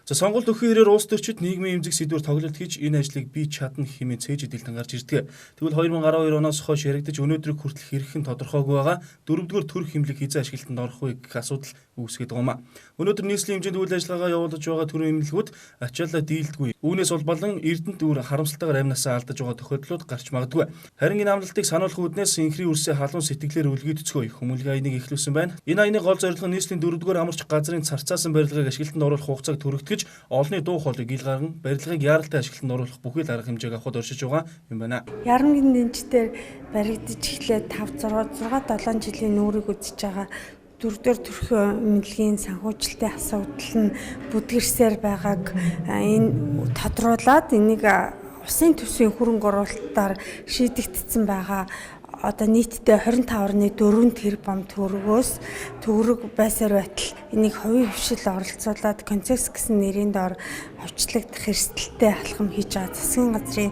За сонголт өгөх хэрээр улс төрчид нийгмийн эмзэг сэдвээр тоглолт хийж энэ ажлыг бий чадна хэмээн цээж эдэлтэн гарч ирдэг. Тэгвэл 2012 оноос хойш яригдж өнөөдрийг хүртэл хэрхэн тодорхойгүй байгаа дөрөвдүгээр төрөх хэмлэг хязаа ашиглалтанд орох вэ гэх асуудал үүсгээд байгаа юм а. Өнөөдөр нийслэлийн хэмжээнд үйл ажиллагаа явуулж байгаа төрийн эмнэлгүүд ачаалаа дийлдэггүй. Үүнээс улбалан Эрдэнэт үүр харамсалтайгаар амнасаа алдаж байгаа тохиолдлууд гарч магадгүй. Харин энэ амлалтыг сануулах үүднээс инхрийн үрсээ халуун сэтгэлээр үлгийдцгөө их хүмүүлгийн аяныг эхлүүлсэн байна. Энэ аяны гол зорилго нь нийслэлийн дөрөвдүгээр амарч газрын царцаасан барилгыг ашиглалтанд оруулах хугацааг түрэгтгэж олонний дуу хоолойг ил гарган барилгыг яаралтай ашиглалтанд оруулах бүхэл арга хэмжээг авахд оршиж байгаа юм байна. Ярамгийн дэнчдэр баригдаж эхлээд 5 6 7 жилийн нүүрийг үзэж байгаа. Дөрөвдөр төрх эмнэлгийн санхүүжилтийн асуудал нь бүдгэрсээр байгааг энэ тодруулаад энийг усын төсвийн хөрөнгө оруулалтаар шийдэгдсэн байгаа. Одоо нийтдээ 25.4 тэрбум төгрөг байсаар байтал энийг хувийн хвшил оролцуулаад концесс гэсэн нэрийн доор хувьчлагдах эрсдэлтэй алхам хийж байгаа. Засгийн газрын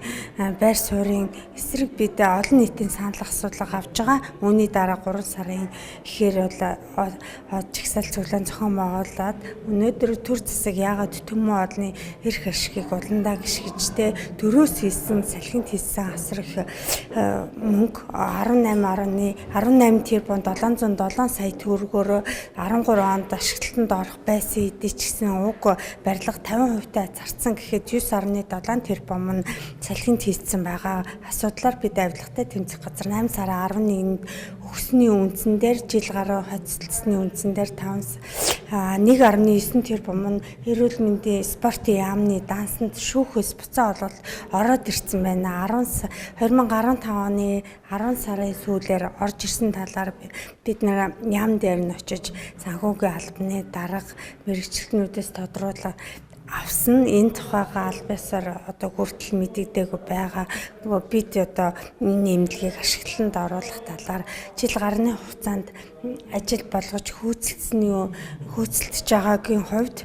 байр суурийн эсрэг бид олон нийтийн санал асуулга авч байгаа. Үүний дараа 3 сарын ихээр бол жагсаал цуглаан зохион байгуулад өнөөдөр төр засаг яагаад төмөн олны эрх ашигыг уландаа гიშгэж дөрөөс хийсэн салхинд хийсэн асар их мөнгө 18 тэрбум 707 сая төгрөгөөр 13 онд ашиглалтанд орох байсан эдий ч гэсэн уг барилга 50% зарцсан гэхэд 9.7 тэрбум нь салхинд хийсэн байгаа. Асуудлаар бид авилгатай тэмцэх газар 8 сарын 11-нд өгсөний үндсэн дээр жил гаруй хоцолцсны үндсэн дээр 1.9 тэрбум нь эрүүл мэндийн спортын яамны дансанд шүүхээс буцаа олголт ороод ирсэн байна. 2015 оны 10 сарын сүүлээр орж ирсэн талаар бид нэр яам дээр нь очиж санхүүгийн албаны дарга мэрэгчлэнүүдээс тодруулах авсан энэ тухайга албасаар одоо хүртэл мэдэгдээгүй байгаа. Бид одоо энэ эмнэлгийг ашиглалтанд оруулах талаар жил гарны хугацаанд ажил болгож хөөцөлдөж байгаагийн хувьд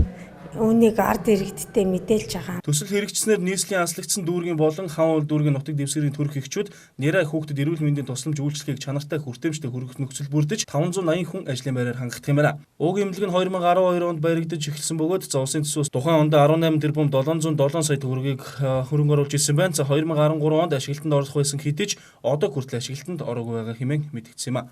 үүнийг ард иргэдтэй мэдээлж байгаа. Төсөл хэрэгжснээр нийслэлийн аслагдсан дүүргийн болон хаан уул дүүргийн нутаг дэвсгэрийн төрөх эхчүүд нэраа хүүхдэд эрүүл мэндийн тусламж үйлчлэгийг чанартай хүртээмжтэй хүргэх нөхцөл бүрдэж 580 хүн ажлын байраар хангагдах юм байна. Уг эмнэлэг нь 2012 онд баригдаж эхэлсэн бөгөөд за улсын төсвөөс тухайн онд 18 тэрбум 707 сая төгрөгийг хөрөнгө оруулж ирсэн байна. За 2013 онд ашиглалтанд орох байсан хэдий ч одоо хүртэл ашиглалтанд ороогүй байгаа хэмээн мэдгдсэн юм а.